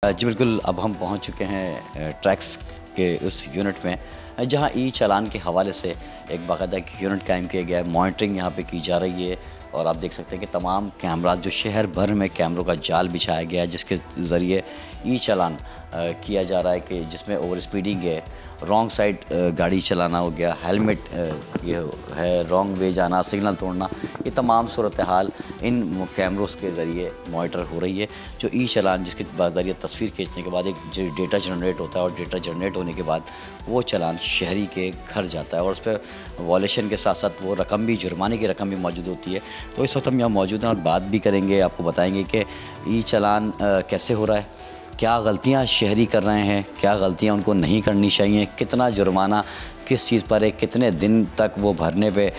जी बिल्कुल, अब हम पहुंच चुके हैं टैक्स के उस यूनिट में जहां ई चालान के हवाले से एक बाकायदा एक यूनिट कायम किया गया है। मॉनिटरिंग यहां पे की जा रही है और आप देख सकते हैं कि तमाम कैमराज जो शहर भर में कैमरों का जाल बिछाया गया है, जिसके ज़रिए ई चालान किया जा रहा है कि जिसमें ओवर स्पीडिंग है, रॉन्ग साइड गाड़ी चलाना हो गया, हेलमेट ये है, रॉन्ग वे जाना, सिग्नल तोड़ना, ये तमाम सूरत हाल इन कैमरों के ज़रिए मॉनिटर हो रही है। जो ई चालान जिसके ज़रिए तस्वीर खींचने के बाद एक डेटा जनरेट होता है और डेटा जनरेट होने के बाद वो चालान शहरी के घर जाता है और उस पर वॉलेशन के साथ साथ वो रकम भी, जुर्माने की रकम भी मौजूद होती है। तो इस वक्त हम यहाँ मौजूद हैं और बात भी करेंगे, आपको बताएंगे कि ई चालान कैसे हो रहा है, क्या गलतियाँ शहरी कर रहे हैं, क्या गलतियाँ उनको नहीं करनी चाहिए, कितना जुर्माना किस चीज़ पर है, कितने दिन तक वो भरने पे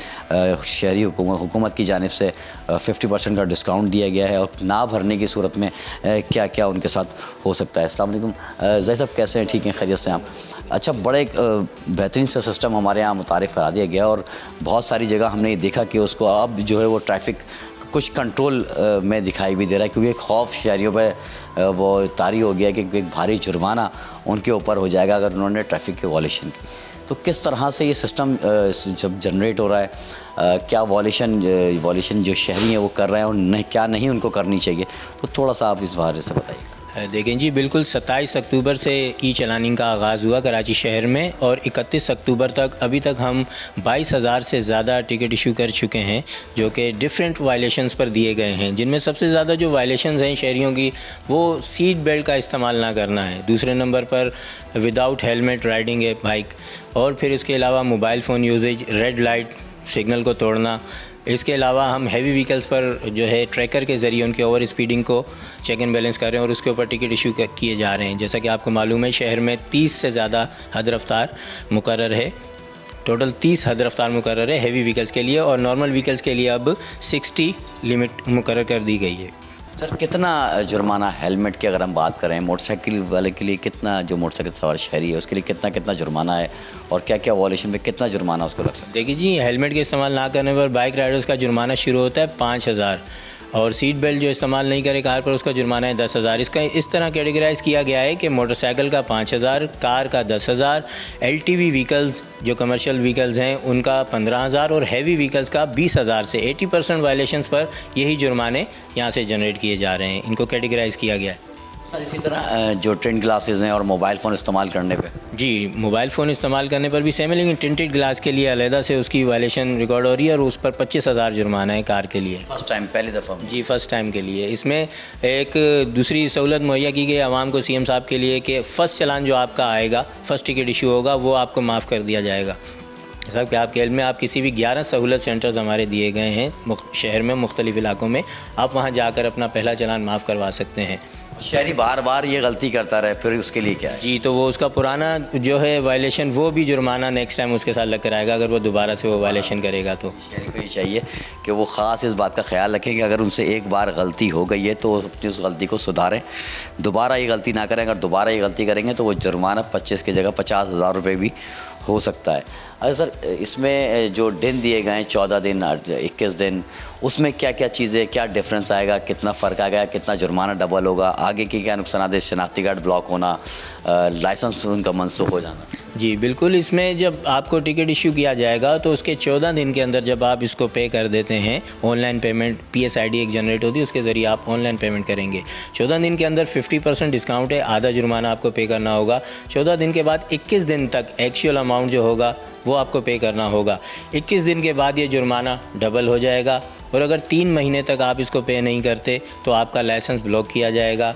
शहरी हुकूमत की जानिब से 50% का डिस्काउंट दिया गया है और ना भरने की सूरत में क्या क्या उनके साथ हो सकता है। अस्सलाम वालेकुम ज़ैद साहब, कैसे हैं? ठीक हैं, खैरियत से आप? अच्छा, बड़ा एक बेहतरीन सा सिस्टम हमारे यहाँ मुतारिफ़ करा दिया गया और बहुत सारी जगह हमने ये देखा कि उसको अब जो है वो ट्रैफिक कुछ कंट्रोल में दिखाई भी दे रहा है, क्योंकि खौफ शहरियों पे वो तारी हो गया कि एक भारी जुर्माना उनके ऊपर हो जाएगा अगर उन्होंने ट्रैफिक के वॉलेशन की। तो किस तरह से ये सिस्टम जब जनरेट हो रहा है, क्या वॉलेशन जो शहरी हैं वो कर रहे हैं और क्या नहीं उनको करनी चाहिए, तो थोड़ा सा आप इस बारे से बताइए। देखें जी, बिल्कुल 27 अक्टूबर से ई चालानिंग का आगाज़ हुआ कराची शहर में और 31 अक्टूबर तक अभी तक हम 22,000 से ज़्यादा टिकट इशू कर चुके हैं, जो कि डिफरेंट वायलेशंस पर दिए गए हैं। जिनमें सबसे ज़्यादा जो वायलेशंस हैं शहरियों की, वो सीट बेल्ट का इस्तेमाल ना करना है। दूसरे नंबर पर विदाउट हेलमेट राइडिंग है बाइक, और फिर इसके अलावा mobile phone usage, red light signal को तोड़ना। इसके अलावा हम हैवी व्हीकल्स पर जो है ट्रैकर के ज़रिए उनके ओवर स्पीडिंग को चेक एंड बैलेंस कर रहे हैं और उसके ऊपर टिकट इशू किए जा रहे हैं। जैसा कि आपको मालूम है, शहर में 30 से ज़्यादा हद रफ्तार मुकर्रर है। टोटल 30 हद रफ्तार मुकर्रर है हैवी व्हीकल्स के लिए, और नॉर्मल व्हीकल्स के लिए अब 60 लिमिट मुकर्रर कर दी गई है। सर, कितना जुर्माना हेलमेट की अगर हम बात करें, मोटरसाइकिल वाले के लिए कितना, जो मोटरसाइकिल सवार शहरी है उसके लिए कितना कितना जुर्माना है और क्या क्या वॉलेशन पे कितना जुर्माना उसको रख सकते हैं? देखिए जी, हेलमेट के इस्तेमाल ना करने पर बाइक राइडर्स का जुर्माना शुरू होता है 5,000, और सीट बेल्ट जो इस्तेमाल नहीं करे कार पर उसका जुर्माना है 10,000। इसका इस तरह कैटेगराइज़ किया गया है कि मोटरसाइकिल का 5,000, कार का 10,000, LTV व्हीकल्स जो कमर्शियल व्हीकल्स हैं उनका 15,000 और हैवी व्हीकल्स का 20,000 से 80% वायलेशंस पर यही जुर्माने यहाँ से जनरेट किए जा रहे हैं। इनको कैटेगराइज़ किया गया है। सर, इसी तरह जो टिंट ग्लासेस हैं और मोबाइल फ़ोन इस्तेमाल करने पे? जी, मोबाइल फ़ोन इस्तेमाल करने पर भी सेम है, लेकिन टिंटेड ग्लास के लिए अलहदा से उसकी वायलेशन रिकॉर्ड हो रही है और उस पर 25,000 जुर्माना है कार के लिए। फर्स्ट टाइम, पहली दफ़ा? जी, फ़र्स्ट टाइम के लिए। इसमें एक दूसरी सहूलत मुहैया की गई आवाम को, CM साहब के लिए, कि फ़र्स्ट चालान जो आपका आएगा, फ़र्स्ट टिकट इशू होगा, वो आपको माफ़ कर दिया जाएगा। साहब कि आपके इल्म में आप किसी भी 11 सहूलत सेंटर्स हमारे दिए गए हैं शहर में, मुख्तलिफ इलाकों में, आप वहाँ जाकर अपना पहला चालान माफ़ करवा सकते हैं। शहरी बार बार ये गलती करता रहे, फिर उसके लिए क्या है? जी, तो वो उसका पुराना जो है वायलेशन, वो भी जुर्माना नेक्स्ट टाइम उसके साथ लग कर आएगा अगर वो दोबारा से वो वायलेशन करेगा। तो शहरी को ये चाहिए कि वो ख़ास इस बात का ख्याल रखें कि अगर उनसे एक बार गलती हो गई है तो अपनी उस गलती को सुधारें, दोबारा ये गलती ना करें। अगर दोबारा ये गलती करेंगे तो वो जुर्माना 25 की जगह 50,000 रुपये भी हो सकता है। अच्छा सर, इसमें जो दिन दिए गए हैं 14 दिन, 21 दिन, उसमें क्या क्या चीज़ें, क्या डिफरेंस आएगा, कितना फ़र्क आएगा, कितना जुर्माना डबल होगा, आगे के क्या नुकसान है, शनाख्ती कार्ड ब्लॉक होना, लाइसेंस उनका मनसूख हो जाना? जी बिल्कुल, इसमें जब आपको टिकट इशू किया जाएगा तो उसके 14 दिन के अंदर जब आप इसको पे कर देते हैं, ऑनलाइन पेमेंट PSID एक जनरेट होती है, उसके ज़रिए आप ऑनलाइन पेमेंट करेंगे। 14 दिन के अंदर 50% डिस्काउंट है, आधा जुर्माना आपको पे करना होगा। 14 दिन के बाद 21 दिन तक एक्चुअल अमाउंट जो होगा वो आपको पे करना होगा। 21 दिन के बाद ये जुर्माना डबल हो जाएगा, और अगर 3 महीने तक आप इसको पे नहीं करते तो आपका लाइसेंस ब्लॉक किया जाएगा।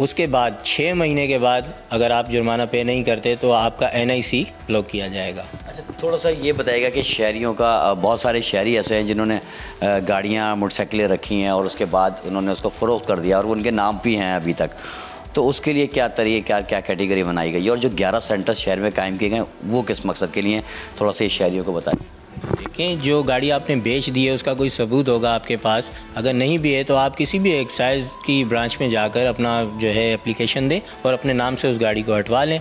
उसके बाद 6 महीने के बाद अगर आप जुर्माना पे नहीं करते तो आपका NIC ब्लॉक किया जाएगा। अच्छा, थोड़ा सा ये बताइएगा कि शहरियों का, बहुत सारे शहरी ऐसे हैं जिन्होंने गाड़ियाँ, मोटरसाइकिलें रखी हैं और उसके बाद उन्होंने उसको फ़रोख्त कर दिया और उनके नाम भी हैं अभी तक, तो उसके लिए क्या तरीके, क्या कैटेगरी बनाई गई? और जो 11 सेंटर शहर में कायम किए गए वो किस मकसद के लिए, थोड़ा सा ये शहरियों को बताएं। देखें, जो गाड़ी आपने बेच दी है उसका कोई सबूत होगा आपके पास, अगर नहीं भी है तो आप किसी भी एक्साइज की ब्रांच में जाकर अपना जो है एप्लीकेशन दें और अपने नाम से उस गाड़ी को हटवा लें।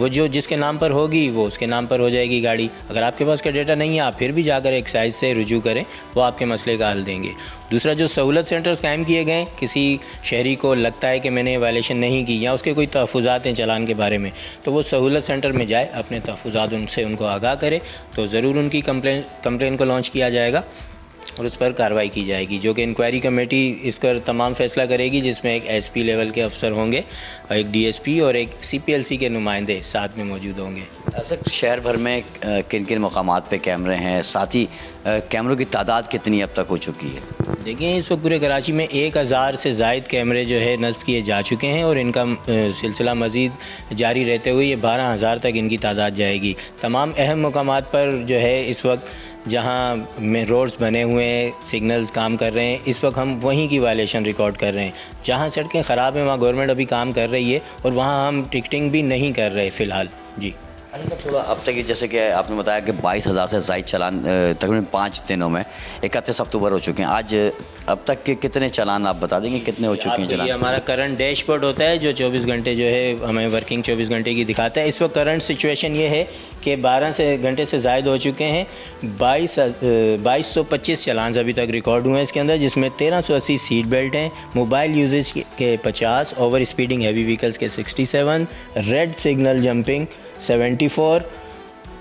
वो जो जिसके नाम पर होगी वो उसके नाम पर हो जाएगी गाड़ी। अगर आपके पास का डेटा नहीं है, आप फिर भी जाकर एक्साइज से रुजू करें, वो आपके मसले का हल देंगे। दूसरा, जो सहूलत सेंटर्स कायम किए गए, किसी शहरी को लगता है कि मैंने वायलेशन नहीं की या उसके कोई तहफ़्फ़ुज़ात हैं चालान के बारे में, तो वो सहूलत सेंटर में जाए, अपने तहफ़्फ़ुज़ात उनसे उनको आगाह करे, तो ज़रूर उनकी कंप्लेन को लॉन्च किया जाएगा और उस पर कार्रवाई की जाएगी, जो कि इंक्वायरी कमेटी इस पर तमाम फैसला करेगी, जिसमें एक एसपी लेवल के अफसर होंगे, एक डीएसपी और एक सीपीएलसी के नुमाइंदे साथ में मौजूद होंगे। सर, शहर भर में किन किन मकामात पे कैमरे हैं, साथ ही कैमरों की तादाद कितनी अब तक हो चुकी है? देखिए, इस वक्त पूरे कराची में 1000 से ज़ायद कैमरे जो है नस्ब किए जा चुके हैं और इनका सिलसिला मज़ीद जारी रहते हुए ये 12,000 तक इनकी तादाद जाएगी। तमाम अहम मकामात पर जो है इस वक्त जहाँ में रोड्स बने हुए हैं, सिग्नल्स काम कर रहे हैं, इस वक्त हम वहीं की वायलेशन रिकॉर्ड कर रहे हैं। जहाँ सड़कें ख़राब हैं वहाँ गवर्नमेंट अभी काम कर रही है और वहाँ हम टिकटिंग भी नहीं कर रहे फ़िलहाल। जी, अच्छा, थोड़ा अब तक जैसे कि आपने बताया कि 22,000 से ज़ायद चालान तकरीबन 5 दिनों में 31 अक्टूबर हो चुके हैं। आज अब तक के कितने चालान आप बता देंगे, कितने हो चुके हैं चालान? ये हमारा करंट डैशबोर्ड होता है जो 24 घंटे जो है हमें वर्किंग 24 घंटे की दिखाता है। इस वक्त करंट सिचुएशन ये है कि 12 घंटे से ज़ायद हो चुके हैं। 2225 चालान अभी तक रिकॉर्ड हुए हैं इसके अंदर, जिसमें 1380 सीट बेल्ट हैं, मोबाइल यूजेज के 50, ओवर स्पीडिंग हैवी व्हीकल्स के 67, रेड सिग्नल जंपिंग 74,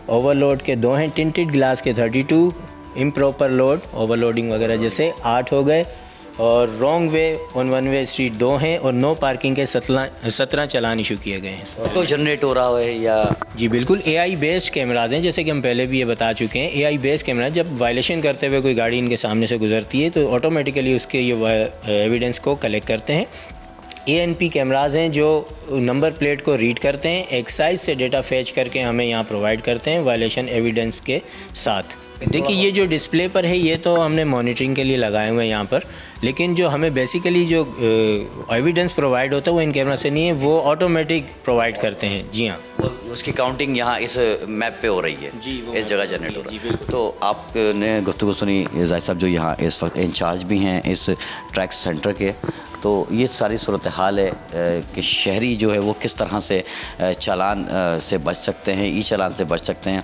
ओवरलोड के 2 हैं, टिंटेड ग्लास के 32, इम्प्रॉपर लोड ओवरलोडिंग वगैरह जैसे 8 हो गए, और wrong way on one way street 2 हैं, और नो पार्किंग के 17 चालान इशू किए गए हैं। तो जनरेट हो रहा है या? जी बिल्कुल, AI बेस्ड कैमराज हैं, जैसे कि हम पहले भी ये बता चुके हैं। AI बेस्ड कैमरा, जब वायलेशन करते हुए कोई गाड़ी इनके सामने से गुजरती है तो ऑटोमेटिकली उसके ये एविडेंस को कलेक्ट करते हैं। ANP कैमराज हैं जो नंबर प्लेट को रीड करते हैं, एक्साइज से डेटा फैच करके हमें यहाँ प्रोवाइड करते हैं वायलेशन एविडेंस के साथ। देखिए, ये जो डिस्प्ले पर है ये तो हमने मॉनिटरिंग के लिए लगाए हुए हैं यहाँ पर, लेकिन जो हमें बेसिकली जो एविडेंस प्रोवाइड होता है वो इन कैमरा से नहीं है, वो ऑटोमेटिक प्रोवाइड करते हैं। जी हाँ, उसकी काउंटिंग यहाँ इस मैप पे हो रही है जी, इस जगह जनरेट हो रही है। तो आपने गुफ्तगू सुनी जाहिद साहब जो यहाँ इस वक्त इंचार्ज भी हैं इस ट्रैक सेंटर के, तो ये सारी सूरत हाल है कि शहरी जो है वो किस तरह से चालान से बच सकते हैं, ई चालान से बच सकते हैं।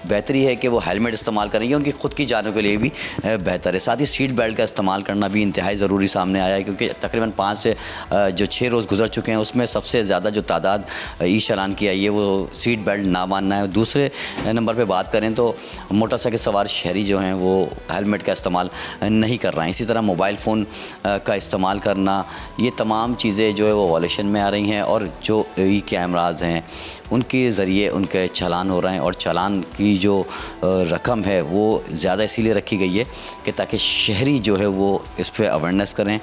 बेहतरी है कि वो हेलमेट इस्तेमाल करें, ये उनकी ख़ुद की जानों के लिए भी बेहतर है। साथ ही सीट बेल्ट का इस्तेमाल करना भी इंतहाई ज़रूरी सामने आया है, क्योंकि तकरीबन 5 से जो 6 रोज़ गुजर चुके हैं उसमें सबसे ज़्यादा जो तादाद ई चालान की आई है वो सीट बेल्ट ना मानना है। दूसरे नंबर पर बात करें तो मोटरसाइकिल सवार शहरी जो हैं वो हेलमेट का इस्तेमाल नहीं कर रहे हैं। इसी तरह मोबाइल फ़ोन का इस्तेमाल करना, ये तमाम चीज़ें जो है वो वायलेशन में आ रही हैं, और जो ई कैमराज हैं उनके ज़रिए उनके चालान हो रहे हैं, और चालान की जो रकम है वो ज़्यादा इसीलिए रखी गई है कि ताकि शहरी जो है वो इस पर अवेयरनेस करें,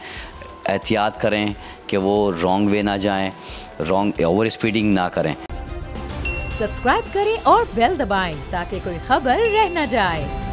एहतियात करें कि वो रॉन्ग वे ना जाएं, रॉन्ग ओवर स्पीडिंग ना करें। सब्सक्राइब करें और बेल दबाएं ताकि कोई खबर रह न जाए।